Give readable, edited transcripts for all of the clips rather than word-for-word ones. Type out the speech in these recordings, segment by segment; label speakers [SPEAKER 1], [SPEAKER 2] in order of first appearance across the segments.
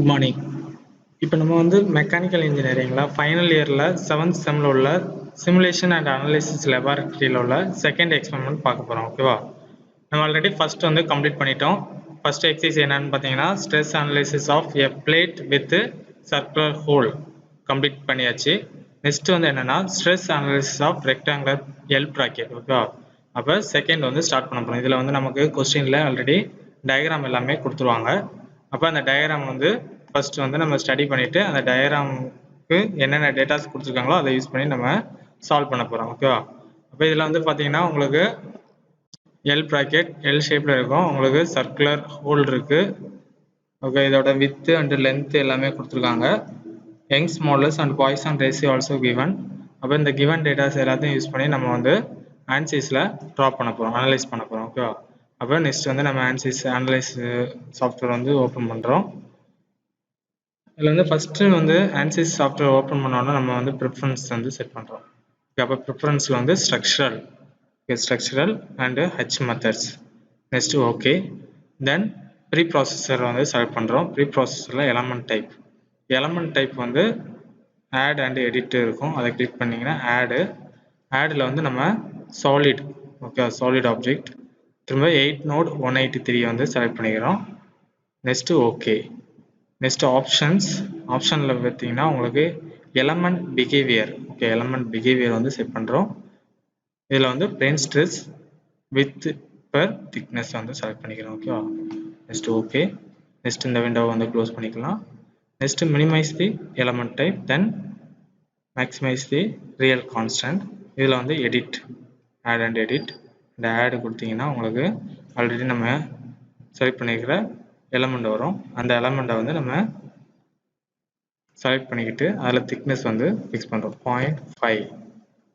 [SPEAKER 1] Good morning. இப்போ நம்ம வந்து மெக்கானிக்கல் இன்ஜினியரிங்கில் ஃபைனல் இயரில் 7th செம்மில் உள்ள சிமுலேஷன் அண்ட் அனலிசிஸ் லெபார்ட்டரியில் உள்ள செகண்ட் எக்ஸ்பெரிமெண்ட் பார்க்க போகிறோம். ஓகேவா? நம்ம ஆல்ரெடி ஃபர்ஸ்ட் வந்து கம்ப்ளீட் பண்ணிட்டோம். ஃபர்ஸ்ட் எக்ஸசைஸ் என்னன்னு பார்த்தீங்கன்னா stress analysis of a plate with circular hole complete பண்ணியாச்சு. நெக்ஸ்ட் வந்து என்னன்னா stress analysis of rectangular L bracket. ஓகேவா? அப்போ செகண்ட் வந்து ஸ்டார்ட் பண்ண போகிறோம். இதில் வந்து நமக்கு கொஸ்டினில் ஆல்ரெடி டயக்ராம் எல்லாமே கொடுத்துருவாங்க. அப்போ அந்த டயக்ராம் வந்து ஃபர்ஸ்ட் வந்து நம்ம ஸ்டடி பண்ணிட்டு அந்த டயக்ராமுக்கு என்னென்ன டேட்டாஸ் கொடுத்துருக்காங்களோ அதை யூஸ் பண்ணி நம்ம சால்வ் பண்ண போகிறோம். ஓகேவா? அப்போ இதில் வந்து பார்த்தீங்கன்னா உங்களுக்கு எல் ப்ராக்கெட் எல் ஷேப்பில் இருக்கும். உங்களுக்கு சர்க்குலர் ஹோல் இருக்குது. ஓகே, இதோட வித்து அண்ட் லென்த் எல்லாமே கொடுத்துருக்காங்க. Young's modulus and Poisson ratio also given. அப்போ இந்த கிவன் டேட்டாஸ் எல்லாத்தையும் யூஸ் பண்ணி நம்ம வந்து ஆன்சைஸில் ட்ராப் பண்ண போகிறோம், அனலைஸ் பண்ண போகிறோம். ஓகேவா? அப்போ நெக்ஸ்ட் வந்து நம்ம ஆன்சைஸ் அனலைஸ் சாஃப்ட்வேர் வந்து ஓப்பன் பண்ணுறோம். இதில் வந்து ஃபஸ்ட்டு வந்து ஆன்சைஸ் சாஃப்ட்வேர் ஓப்பன் பண்ணோன்னா நம்ம வந்து ப்ரிஃபரன்ஸ் வந்து செட் பண்ணுறோம். அப்போ ப்ரிஃபரன்ஸில் வந்து structural and H methods. Next okay. Then pre processor வந்து செலக்ட் பண்ணுறோம். ப்ரீ ப்ராசஸரில் எலமெண்ட் டைப் வந்து ஆட் அண்ட் எடிட் இருக்கும். அதை கிளிக் பண்ணிங்கன்னா ஆடில் வந்து நம்ம சாலிட், ஓகே, சாலிட் ஆப்ஜெக்ட் திரும்ப 8 node 183 வந்து செலக்ட் பண்ணிக்கிறோம். Next okay. நெக்ஸ்ட் ஆப்ஷனில் பார்த்தீங்கன்னா உங்களுக்கு element behaviour, okay, element behaviour வந்து செட் பண்ணுறோம். இதில் வந்து plane stress with per thickness வந்து செலக்ட் பண்ணிக்கிறோம். ஓகேவா? Next okay. நெக்ஸ்ட் இந்த விண்டோவை வந்து க்ளோஸ் பண்ணிக்கலாம். Next minimize the element type, then maximize the real constant. இதில் வந்து எடிட், ஆட் அண்ட் எடிட். இந்த ஆடு கொடுத்தீங்கன்னா உங்களுக்கு ஆல்ரெடி நம்ம செலக்ட் பண்ணிக்கிற எலமெண்ட் வரும். அந்த எலமெண்ட்டை வந்து நம்ம செலக்ட் பண்ணிக்கிட்டு அதில் திக்னஸ் வந்து ஃபிக்ஸ் பண்ணுறோம் 0.5.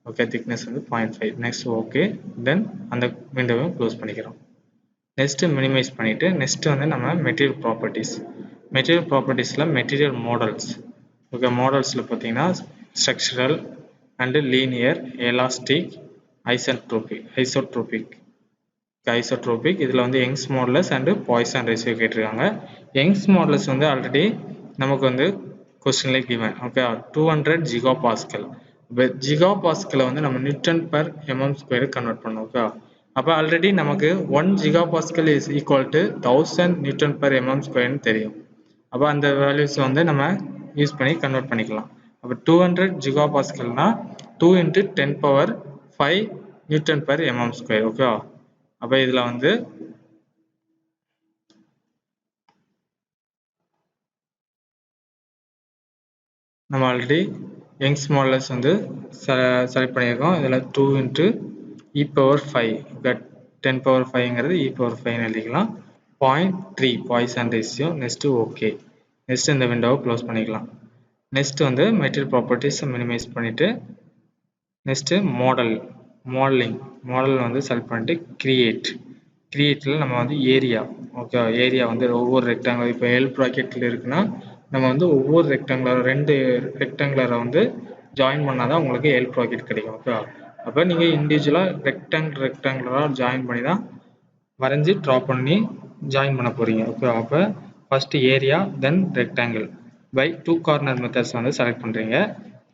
[SPEAKER 1] ஓகே, திக்னஸ் வந்து 0.5. Next okay. தென் அந்த விண்டோவை க்ளோஸ் பண்ணிக்கிறோம். நெக்ஸ்ட்டு மினிமைஸ் பண்ணிவிட்டு நெக்ஸ்ட்டு வந்து நம்ம மெட்டீரியல் ப்ராப்பர்ட்டிஸில் மெட்டீரியல் மாடல்ஸ். ஓகே, மாடல்ஸில் பார்த்தீங்கன்னா structural and linear, elastic, isotropic. இதில் வந்து Young's modulus and Poisson ratio கேட்டிருக்காங்க. யங்ஸ் மாடுலஸ் வந்து ஆல்ரெடி நமக்கு வந்து கொஸ்டின்ல கிவன். ஓகே, 200 ஜிகாபாஸ்கல். இப்போ ஜிகாபாஸ்கலை வந்து நம்ம நியூட்டன் பர் mm² கன்வெர்ட் பண்ணோம். ஓகே, அப்போ ஆல்ரெடி நமக்கு 1 gigapascal is equal to 1000 newton per mm² தெரியும். அப்போ அந்த வேல்யூஸ் வந்து நம்ம யூஸ் பண்ணி கன்வெர்ட் பண்ணிக்கலாம். அப்போ 200 ஜிகாபாஸ்கல்னா 2 × 10⁵ நியூட்டன் பர் mm². ஓகேவா? அப்போ இதில் வந்து நம்ம ஆல்ரெடி யங்ஸ் மாடுலஸ் வந்து செலக்ட் பண்ணியிருக்கோம். இதில் 2 × e⁵, 10⁵ e⁵ எழுதிக்கலாம். 0.3 Poisson ratio. Next okay. Next இந்த விண்டோவை க்ளோஸ் பண்ணிக்கலாம். நெக்ஸ்ட் வந்து மெட்டீரியல் ப்ராப்பர்ட்டிஸை மினிமைஸ் பண்ணிவிட்டு நெக்ஸ்ட்டு மாடல் வந்து செலக்ட் பண்ணிட்டு கிரியேட்டில் நம்ம வந்து ஏரியா, ஓகே, ஏரியா வந்து ஒவ்வொரு ரெக்டாங்குலர், இப்போ எல் ப்ராக்கெட்டில் இருக்குன்னா நம்ம வந்து ஒவ்வொரு ரெண்டு ரெக்டாங்குலரை வந்து ஜாயின் பண்ணால் தான் உங்களுக்கு எல் ப்ராக்கெட் கிடைக்கும். ஓகே, அப்போ நீங்கள் இண்டிவிஜுவலாக ரெக்டாங்குலராக ஜாயின் பண்ணி தான் வரைஞ்சி ட்ரா பண்ணி ஜாயின் பண்ண போகிறீங்க. ஓகே, அப்போ first area then rectangle by 2 corner methods வந்து செலக்ட் பண்ணுறீங்க.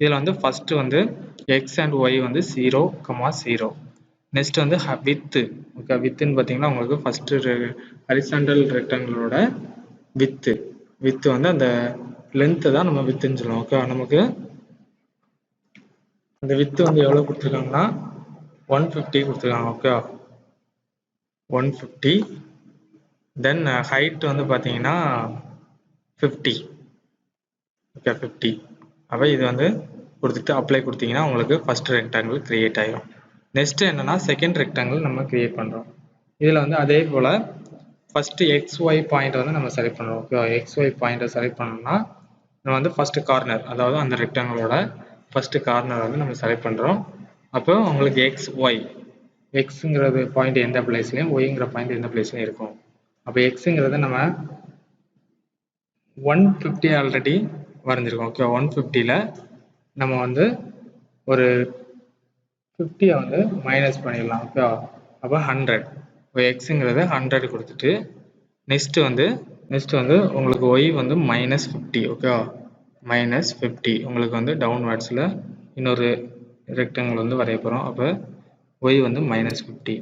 [SPEAKER 1] இதில் வந்து ஃபஸ்ட்டு வந்து எக்ஸ் அண்ட் ஒய் வந்து 0, 0. நெக்ஸ்ட் வந்து வித்து. ஓகே, வித்துன்னு பார்த்தீங்கன்னா உங்களுக்கு ஃபஸ்ட்டு ஹரிசாண்டல் ரெக்டாங்கிளோட வித்து வந்து அந்த லென்த்து தான் நம்ம வித்துன்னு சொல்லுவோம். ஓகே, நமக்கு அந்த வித்து வந்து எவ்வளோ கொடுத்துருக்காங்கன்னா 150 கொடுத்துருக்காங்க. ஓகே, 150. தென் ஹைட் வந்து பார்த்தீங்கன்னா 50. ஓகே, 50. அப்போ இது வந்து கொடுத்துட்டு அப்ளை கொடுத்தீங்கன்னா உங்களுக்கு ஃபஸ்ட் ரெக்டாங்கிள் கிரியேட் ஆகிடும். நெக்ஸ்ட் என்னன்னா செகண்ட் ரெக்டாங்கிள் நம்ம கிரியேட் பண்ணுறோம். இதில் வந்து அதே போல் ஃபஸ்ட்டு XY பாயிண்ட் வந்து நம்ம செலக்ட் பண்ணுறோம். ஓகே, XY பாயிண்ட்டை செலக்ட் பண்ணோம்னா நம்ம வந்து ஃபஸ்ட்டு கார்னர், அதாவது அந்த ரெக்டாங்கிளோட ஃபஸ்ட்டு கார்னர் வந்து நம்ம செலக்ட் பண்ணுறோம். அப்போ உங்களுக்கு எக்ஸுங்கிறது பாயிண்ட் எந்த பிளேஸ்லையும், ஒய்ங்கிற பாயிண்ட் எந்த பிளேஸ்லையும் இருக்கும். அப்போ எக்ஸுங்கிறத நம்ம 150 ஆல்ரெடி வரைஞ்சிருக்கோம். ஓகே, 150ல் நம்ம வந்து ஒரு 50 வந்து மைனஸ் பண்ணிடலாம். ஓகே, அப்போ 100. இப்போ எக்ஸுங்கிறத 100 கொடுத்துட்டு நெக்ஸ்ட்டு வந்து நெக்ஸ்ட் வந்து உங்களுக்கு y வந்து -50 ஓகேவா -50 உங்களுக்கு வந்து டவுன்வர்ட்ஸில் இன்னொரு ரெக்டாங்கிள் வந்து வரைய போகிறோம். அப்போ y வந்து -50.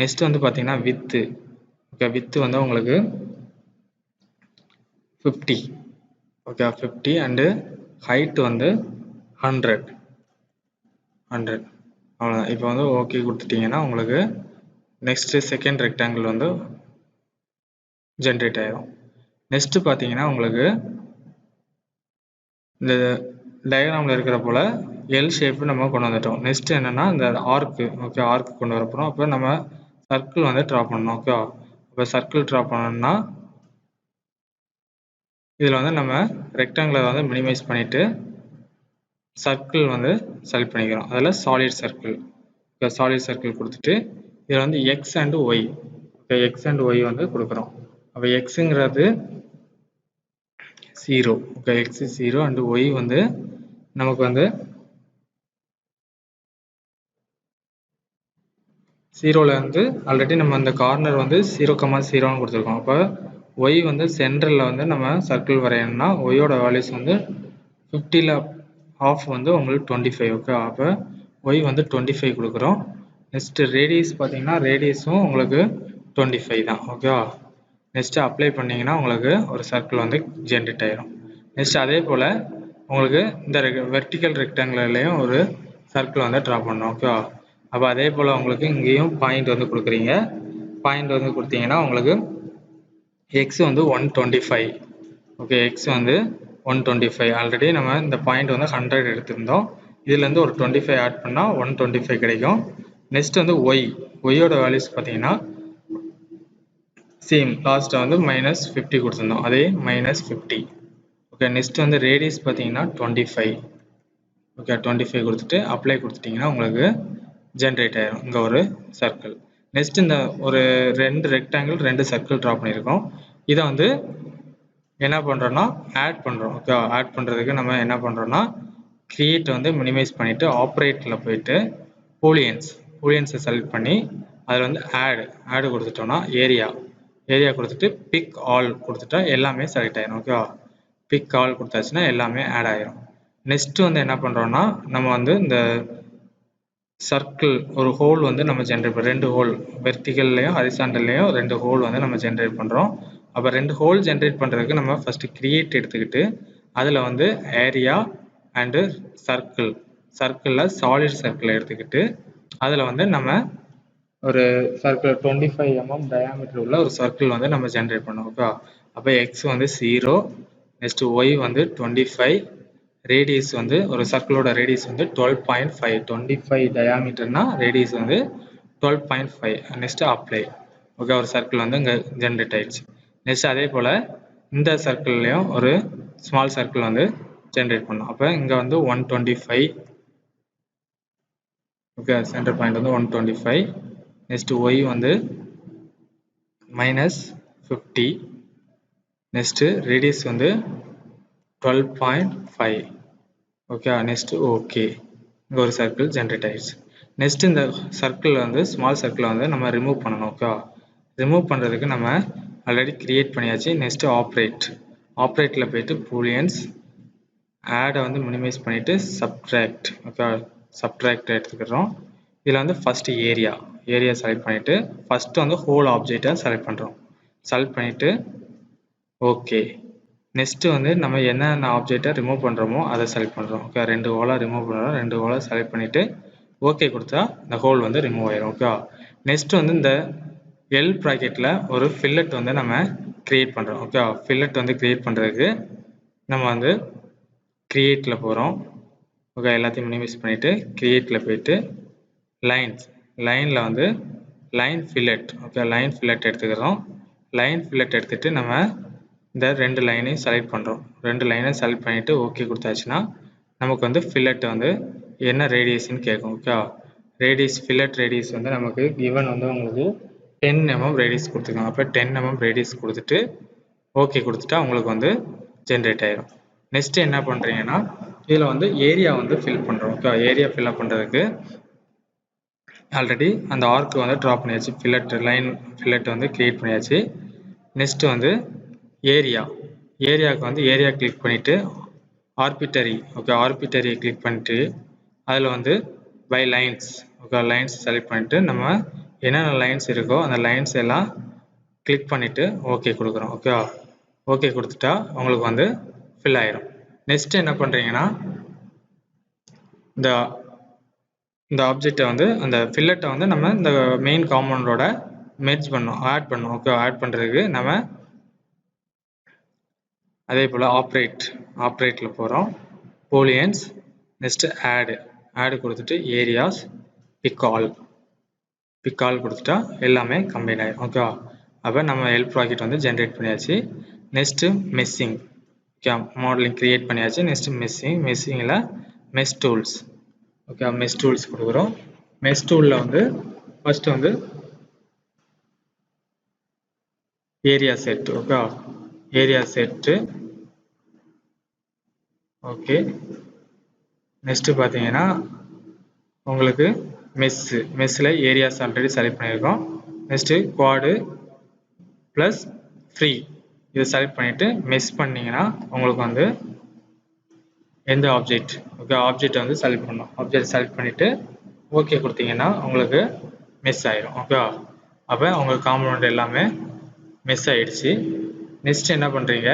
[SPEAKER 1] நெக்ஸ்ட் வந்து பார்த்தீங்கன்னா வித்து ஓகே வித்து வந்து உங்களுக்கு 50 ஓகே 50 அண்டு ஹைட் வந்து 100 அவ்வளோதான். இப்போ வந்து ஓகே கொடுத்துட்டிங்கன்னா உங்களுக்கு நெக்ஸ்ட் செகண்ட் ரெக்டாங்கிள் வந்து ஜென்ரேட் ஆயிடும். நெக்ஸ்ட் பார்த்தீங்கன்னா உங்களுக்கு இந்த டயக்ராமில் இருக்கிற போல எல் ஷேப்பு நம்ம கொண்டு வந்துட்டோம். நெக்ஸ்ட் என்னன்னா இந்த ஆர்க்கு ஓகே ஆர்க்கு கொண்டு வர போகிறோம். அப்போ நம்ம சர்க்கிள் வந்து ட்ரா பண்ணணும் ஓகே. இப்போ சர்க்கிள் ட்ரா பண்ணணும்னா இதில் வந்து நம்ம ரெக்டாங்கிளை வந்து மினிமைஸ் பண்ணிவிட்டு சர்க்கிள் வந்து செலக்ட் பண்ணிக்கிறோம். அதில் solid circle okay solid circle கொடுத்துட்டு இதில் வந்து X and Y okay X and Y வந்து கொடுக்குறோம். அப்போ எக்ஸுங்கிறது 0 ஓகே எக்ஸ் 0 அண்ட் ஒய் வந்து நமக்கு வந்து 0ல இருந்து ஆல்ரெடி நம்ம அந்த கார்னர் வந்து 0,0ன்னு கொடுத்துருக்கோம். அப்போ ஒய் வந்து சென்டரில் வந்து நம்ம சர்க்கிள் வரையணும்னா ஒய்யோட வேல்யூஸ் வந்து 50ல் ஆஃப் வந்து உங்களுக்கு 25 ஓகே. அப்போ ஒய் வந்து 25 கொடுக்குறோம். நெக்ஸ்ட் ரேடியஸ் பார்த்தீங்கன்னா ரேடியஸும் உங்களுக்கு 25 தான் ஓகேவா. நெக்ஸ்ட் அப்ளை பண்ணிங்கன்னா உங்களுக்கு ஒரு சர்க்கிள் வந்து ஜென்ரேட் ஆயிடும். நெக்ஸ்ட் அதே போல் உங்களுக்கு இந்த வெர்டிக்கல் ரெக்டாங்குலர்லேயும் ஒரு சர்க்கிள் வந்து ட்ரா பண்ணணும் ஓகேவா. அப்போ அதே போல் உங்களுக்கு இங்கேயும் பாயிண்ட் வந்து கொடுக்குறீங்க. பாயிண்ட் வந்து கொடுத்தீங்கன்னா உங்களுக்கு எக்ஸ் வந்து 125 ஓகே எக்ஸ் வந்து 125 ஆல்ரெடி நம்ம இந்த பாயிண்ட் வந்து 100 எடுத்திருந்தோம். இதுலேருந்து ஒரு 25 ஆட் பண்ணால் 125 கிடைக்கும். நெக்ஸ்ட் வந்து ஒய்யோட வேல்யூஸ் பார்த்தீங்கன்னா சேம் லாஸ்ட்டை வந்து -50 கொடுத்துருந்தோம். அதே -50 ஓகே. நெக்ஸ்ட் வந்து ரேடியஸ் பார்த்தீங்கன்னா 25 ஓகே 25 கொடுத்துட்டு அப்ளை கொடுத்துட்டிங்கன்னா உங்களுக்கு ஜென்ரேட் ஆயிடும் இங்கே ஒரு சர்க்கிள். நெக்ஸ்ட் இந்த ஒரு 2 ரெக்டாங்கிள் 2 சர்க்கிள் ட்ரா பண்ணியிருக்கோம். இதை வந்து என்ன பண்ணுறோன்னா ஆட் பண்ணுறோம் ஓகே. ஆட் பண்ணுறதுக்கு நம்ம என்ன பண்ணுறோன்னா கிரியேட் வந்து மினிமைஸ் பண்ணிவிட்டு ஆப்ரேட்டில் போயிட்டு பூலியன்ஸை செலக்ட் பண்ணி அதில் வந்து ஆடு கொடுத்துட்டோன்னா ஏரியா கொடுத்துட்டு பிக் ஆல் கொடுத்துட்டா எல்லாமே செலக்ட் ஆயிடும் ஓகேவா. பிக் ஆல் கொடுத்தாச்சுன்னா எல்லாமே ஆட் ஆயிரும். நெக்ஸ்ட் வந்து என்ன பண்ணுறோன்னா நம்ம வந்து இந்த சர்க்கிள் ஒரு ஹோல் வந்து நம்ம ஜென்ரேட் பண்ணுறோம். 2 ஹோல் வெர்டிகல்லையும் ஹரிசாண்டல்லையும் 2 ஹோல் வந்து நம்ம ஜென்ரேட் பண்ணுறோம். அப்போ 2 ஹோல் ஜென்ரேட் பண்ணுறதுக்கு நம்ம ஃபஸ்ட்டு கிரியேட் எடுத்துக்கிட்டு அதில் வந்து ஏரியா அண்டு சர்க்கிளில் சாலிட் சர்க்கிளை எடுத்துக்கிட்டு அதில் வந்து நம்ம ஒரு சர்க்கிள் 25 mm டயாமீட்டர் உள்ள ஒரு சர்க்கிள் வந்து நம்ம ஜென்ரேட் பண்ணோம் ஓகே. அப்போ எக்ஸ் வந்து 0 நெக்ஸ்ட் ஒய் வந்து 25 ரேடியஸ் வந்து ஒரு சர்க்கிளோட ரேடியஸ் வந்து 12.5 25 டயாமீட்டர்னா ரேடியஸ் வந்து 12.5. நெக்ஸ்ட் அப்ளை ஓகே ஒரு சர்க்கிள் வந்து இங்கே ஜென்ரேட் ஆயிடுச்சு. நெக்ஸ்ட் அதே போல் இந்த சர்க்கிள்லையும் ஒரு ஸ்மால் சர்க்கிள் வந்து ஜென்ரேட் பண்ணோம். அப்போ இங்கே வந்து 125 ஓகே சென்டர் பாயிண்ட் வந்து 125. நெக்ஸ்ட் ஒய் வந்து -50 நெக்ஸ்ட் ரேடியஸ் வந்து 12.5 ஓகே. நெக்ஸ்ட் ஓகே இங்கே ஒரு சர்க்கிள் ஜென்ரேட் ஆயிடுச்சு. நெக்ஸ்ட் இந்த சர்க்கிள் வந்து ஸ்மால் சர்க்கிளை வந்து நம்ம ரிமூவ் பண்ணணும் ஓகே. ரிமூவ் பண்ணுறதுக்கு நம்ம ஆல்ரெடி கிரியேட் பண்ணியாச்சு. நெக்ஸ்ட் ஆப்ரேட்டில் போயிட்டு பூலியன்ஸ் ஆடை வந்து மினிமைஸ் பண்ணிவிட்டு சப்ட்ராக்ட் ஓகே சப்ட்ராக்ட் எடுத்துக்கிறோம். இதில் வந்து ஃபஸ்ட்டு ஏரியா செலக்ட் பண்ணிவிட்டு ஃபஸ்ட்டு வந்து ஹோல் ஆப்ஜெக்டை செலக்ட் பண்ணுறோம். செலக்ட் பண்ணிவிட்டு ஓகே. நெக்ஸ்ட் வந்து நம்ம என்னென்ன ஆப்ஜெக்டை ரிமூவ் பண்ணுறோமோ அதை செலக்ட் பண்ணுறோம் ஓகே. 2 ஹோலாக ரிமூவ் பண்ணுறோம். 2 ஹோலாக செலக்ட் பண்ணிவிட்டு ஓகே கொடுத்தா இந்த ஹோல் வந்து ரிமூவ் ஆயிடும் ஓகே. நெக்ஸ்ட் வந்து இந்த எல் ப்ராக்கெட்டில் ஒரு ஃபில்லட் வந்து நம்ம கிரியேட் பண்ணுறோம் ஓகே. ஃபில்லட் வந்து கிரியேட் பண்ணுறதுக்கு நம்ம வந்து கிரியேட்டில் போகிறோம் ஓகே. எல்லாத்தையும் மினிமைஸ் பண்ணிவிட்டு கிரியேட்டில் போயிட்டு லைனில் வந்து line fillet okay line fillet எடுத்துக்கிறோம். லைன் ஃபில்லட் எடுத்துகிட்டு நம்ம இந்த 2 லைனையும் செலக்ட் பண்ணுறோம். 2 லைனையும் செலக்ட் பண்ணிவிட்டு ஓகே கொடுத்தாச்சுன்னா நமக்கு வந்து ஃபில்லட் வந்து என்ன ரேடியஸ்ன்னு கேட்கும் ஓகே. ரேடியஸ் ஃபில்லட் ரேடியஸ் வந்து நமக்கு கிவன் வந்து உங்களுக்கு 10 mm ரேடியஸ் கொடுத்துருக்காங்க. அப்போ 10 mm ரேடியஸ் கொடுத்துட்டு ஓகே கொடுத்துட்டா உங்களுக்கு வந்து ஜென்ரேட் ஆயிடும். நெக்ஸ்ட் என்ன பண்ணுறீங்கன்னா இதில் வந்து ஏரியா வந்து ஃபில் பண்ணுறோம் ஓகே. ஏரியா ஃபில்அப் பண்ணுறதுக்கு ஆல்ரெடி அந்த ஆர்க்கு வந்து ட்ரா பண்ணியாச்சு. லைன் ஃபில்லட் வந்து கிரியேட் பண்ணியாச்சு. நெக்ஸ்ட் வந்து ஏரியாவுக்கு வந்து ஏரியா கிளிக் பண்ணிவிட்டு ஆர்பிட்டரி ஓகே ஆர்பிட்டரியை கிளிக் பண்ணிட்டு அதில் வந்து by lines okay lines select பண்ணிவிட்டு நம்ம என்னென்ன லைன்ஸ் இருக்கோ அந்த லைன்ஸ் எல்லாம் கிளிக் பண்ணிவிட்டு ஓகே கொடுக்குறோம் ஓகேவா. ஓகே கொடுத்துட்டா உங்களுக்கு வந்து ஃபில் ஆயிரும். நெக்ஸ்ட் என்ன பண்ணுறீங்கன்னா இந்த ஆப்ஜெக்டை வந்து அந்த ஃபில்லட்டை வந்து நம்ம இந்த மெயின் காம்பவுண்டோட மெர்ஜ் பண்ணணும் ஆட் பண்ணணும் ஓகே. ஆட் பண்ணுறதுக்கு நம்ம அதே போல் ஆப்ரேட்டில் போகிறோம் போலியன்ஸ் நெக்ஸ்ட்டு ஆடு கொடுத்துட்டு ஏரியாஸ் பிக் ஆல் கொடுத்துட்டா எல்லாமே கம்பைன் ஆகிடும் ஓகேவா. அப்போ நம்ம ஹெல்ப் ப்ராக்கெட் வந்து ஜென்ரேட் பண்ணியாச்சு. Next meshing okay modeling create பண்ணியாச்சு. நெக்ஸ்ட்டு மெஸ்ஸிங்கில் mesh tools okay mesh tools கொடுக்குறோம். மெஸ் டூலில் வந்து ஃபஸ்ட்டு வந்து area set okay area set okay. Next பார்த்தீங்கன்னா உங்களுக்கு மெஸ்ஸில் ஏரியாஸ் ஆல்ரெடி செலக்ட் பண்ணியிருக்கோம். நெக்ஸ்ட்டு குவாடு ப்ளஸ் ஃப்ரீ இதை செலக்ட் பண்ணிவிட்டு மெஸ் பண்ணிங்கன்னா உங்களுக்கு வந்து எந்த ஆப்ஜெக்ட் ஓகே ஆப்ஜெக்ட் வந்து செலக்ட் பண்ணணும். ஆப்ஜெக்ட் செலக்ட் பண்ணிவிட்டு ஓகே கொடுத்தீங்கன்னா உங்களுக்கு மெஸ் ஆயிரும் ஓகேவா. அப்போ உங்களுக்கு காம்பவுண்ட் எல்லாமே மெஸ் ஆகிடுச்சு. நெக்ஸ்ட் என்ன பண்ணுறீங்க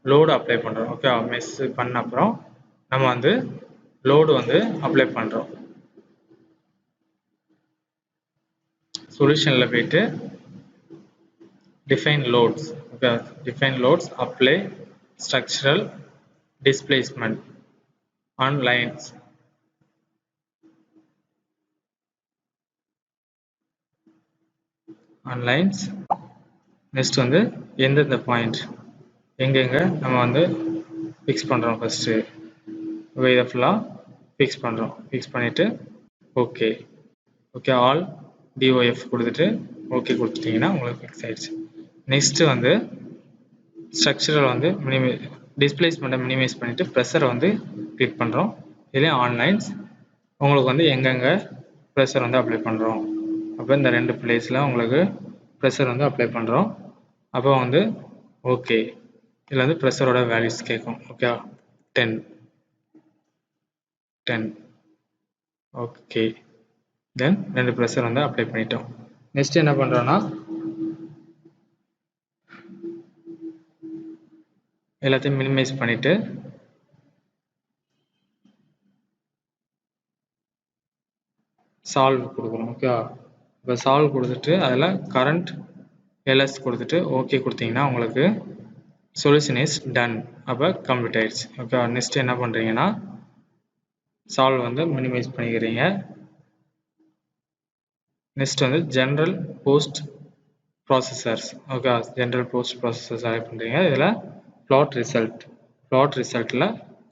[SPEAKER 1] லோடு அப்ளை பண்ணுறோம் ஓகே. மெஸ் பண்ண அப்புறம் நம்ம வந்து லோடு வந்து அப்ளை பண்ணுறோம். சொல்யூஷனில் போயிட்டு define loads okay define loads apply structural displacement on lines next வந்து எந்தெந்த பாயிண்ட் எங்கெங்கே நம்ம வந்து ஃபிக்ஸ் பண்ணுறோம் ஃபஸ்ட்டு இதை ஃபுல்லாக ஃபிக்ஸ் பண்ணுறோம். ஃபிக்ஸ் பண்ணிவிட்டு ஓகே ஆல் டிஓஎஃப் கொடுத்துட்டு ஓகே கொடுத்துட்டிங்கன்னா உங்களுக்கு ஃபிக்ஸ் ஆகிடுச்சு. நெக்ஸ்ட்டு வந்து ஸ்ட்ரக்சரல் வந்து டிஸ்பிளேஸ்மெண்ட்டை மினிமைஸ் பண்ணிவிட்டு ப்ரெஷரை வந்து கிளிக் பண்ணுறோம். இதுலேயும் ஆன்லைன்ஸ் உங்களுக்கு வந்து எங்கெங்கே ப்ரெஷர் வந்து அப்ளை பண்ணுறோம் அப்போ இந்த 2 பிளேஸில் உங்களுக்கு ப்ரெஷர் வந்து அப்ளை பண்ணுறோம். அப்போ வந்து ஓகே இதில் வந்து ப்ரெஷரோட வேல்யூஸ் கேட்கும் ஓகே 10 ஓகே தென் 2 ப்ரெஷர் வந்து அப்ளை பண்ணிட்டோம். நெக்ஸ்ட் என்ன பண்ணுறோன்னா எல்லாத்தையும் மினிமைஸ் பண்ணிவிட்டு சால்வ் கொடுக்குறோம் ஓகே. இப்போ சால்வ் கொடுத்துட்டு அதில் கரண்ட் எல்எஸ் கொடுத்துட்டு ஓகே கொடுத்தீங்கன்னா உங்களுக்கு சொல்யூஷன் இஸ் டன் அப்போ கம்ப்ளீட் ஆயிடுச்சு ஓகே. நெக்ஸ்ட் என்ன பண்ணுறீங்கன்னா சால்வ் வந்து மினிமைஸ் பண்ணிக்கிறீங்க. நெக்ஸ்ட் வந்து general post processors okay general post processor select பண்ணுறீங்க. இதில் பிளாட் ரிசல்ட்டில்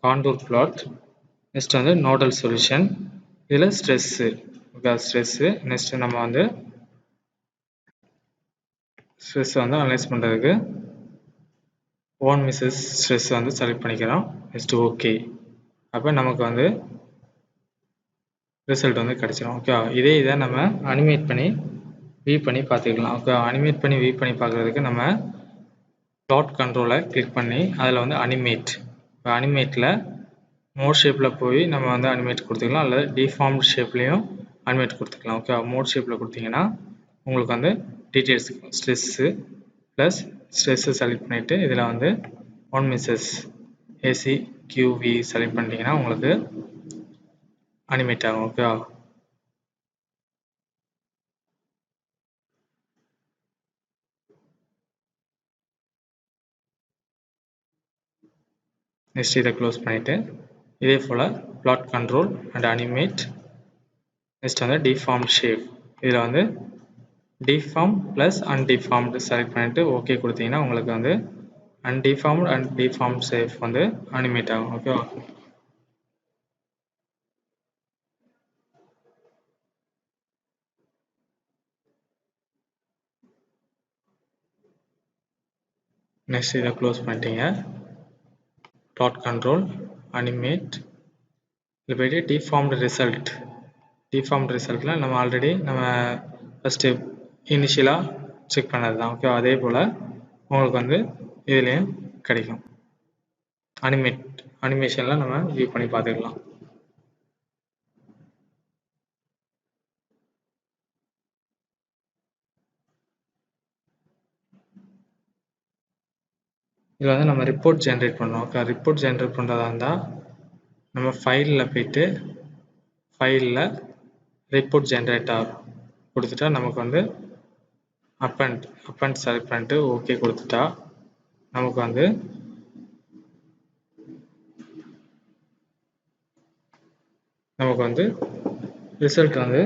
[SPEAKER 1] காண்டூர் பிளாட் நெக்ஸ்ட் வந்து நோடல் சொல்யூஷன் இதில் ஸ்ட்ரெஸ்ஸு ஓகே ஸ்ட்ரெஸ்ஸு நெக்ஸ்ட்டு நம்ம வந்து ஸ்ட்ரெஸ் வந்து அனலைஸ் பண்ணுறதுக்கு ஓன் மிஸ்ஸஸ் ஸ்ட்ரெஸ் வந்து செலக்ட் பண்ணிக்கிறோம். நெக்ஸ்ட்டு ஓகே அப்போ நமக்கு வந்து ரிசல்ட் வந்து கிடச்சிரும் ஓகே. இதை நம்ம அனிமேட் பண்ணி வியூ பண்ணி பார்த்துக்கலாம் ஓகே. அனிமேட் பண்ணி வியூ பண்ணி பார்க்குறதுக்கு நம்ம பிளாட் கண்ட்ரோலை கிளிக் பண்ணி அதில் வந்து அனிமேட்டில் மோட் ஷேப்பில் போய் நம்ம வந்து அனிமேட் கொடுத்துக்கலாம் அல்லது டிஃபார்ம்ட் ஷேப்லேயும் அனிமேட் கொடுத்துக்கலாம் ஓகே. மோட் ஷேப்பில் கொடுத்தீங்கன்னா உங்களுக்கு வந்து details stress plus stress select பண்ணிவிட்டு இதில் வந்து von Mises EQV select பண்ணிட்டீங்கன்னா உங்களுக்கு அனிமேட் ஆகும் ஓகே. நெக்ஸ்ட் இதை க்ளோஸ் பண்ணிவிட்டு இதே போல் plot control and animate next வந்து டிஃபார்ம் ஷேப் இதில் வந்து டிஃபார்ம் ப்ளஸ் அன்டிஃபார்ம்டு செலக்ட் பண்ணிவிட்டு ஓகே கொடுத்தீங்கன்னா உங்களுக்கு வந்து அன்டிஃபார்ம்டு அண்ட் டிஃபார்ம் ஷேப் வந்து அனிமேட் ஆகும் ஓகேவா. நெக்ஸ்ட் இதை க்ளோஸ் பண்ணிட்டீங்க. பிளாட் கண்ட்ரோல் அனிமேட் இதில் போய்ட்டு டிஃபார்ம்டு ரிசல்ட்டில் நம்ம ஆல்ரெடி நம்ம ஃபஸ்ட்டு இனிஷியலாக செக் பண்ணது தான் ஓகே. அதே போல் உங்களுக்கு வந்து இதுலேயும் கிடைக்கும். அனிமேஷனில் நம்ம வியூ பண்ணி பார்த்துக்கலாம். இதில் வந்து நம்ம ரிப்போர்ட் ஜென்ரேட் பண்ணோம். ரிப்போர்ட் ஜென்ரேட் பண்ணுறதா இருந்தால் நம்ம ஃபைலில் போயிட்டு ஃபைலில் ரிப்போர்ட் ஜென்ரேட்டர் கொடுத்துட்டா நமக்கு வந்து அப்பண்ட் செலக்ட் பண்ணிட்டு ஓகே கொடுத்துட்டா நமக்கு வந்து ரிசல்ட் வந்து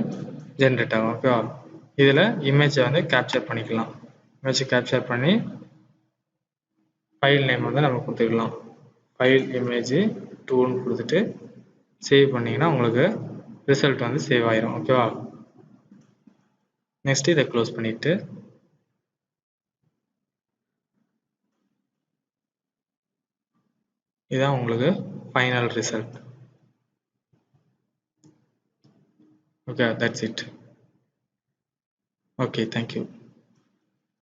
[SPEAKER 1] ஜென்ரேட் ஆகும். ஓகேவா? இதில் இமேஜை வந்து கேப்சர் பண்ணிக்கலாம். இமேஜை கேப்சர் பண்ணி ஃபைல் நேம் வந்து நம்ம கொடுத்துக்கலாம். ஃபைல் இமேஜ் 2ன்னு கொடுத்துட்டு சேவ் பண்ணிங்கன்னா உங்களுக்கு ரிசல்ட் வந்து சேவ் ஆயிரும். ஓகேவா? நெக்ஸ்ட் இதை க்ளோஸ் பண்ணிட்டு இதான் உங்களுக்கு final result. Okay, that's it. Okay, thank you.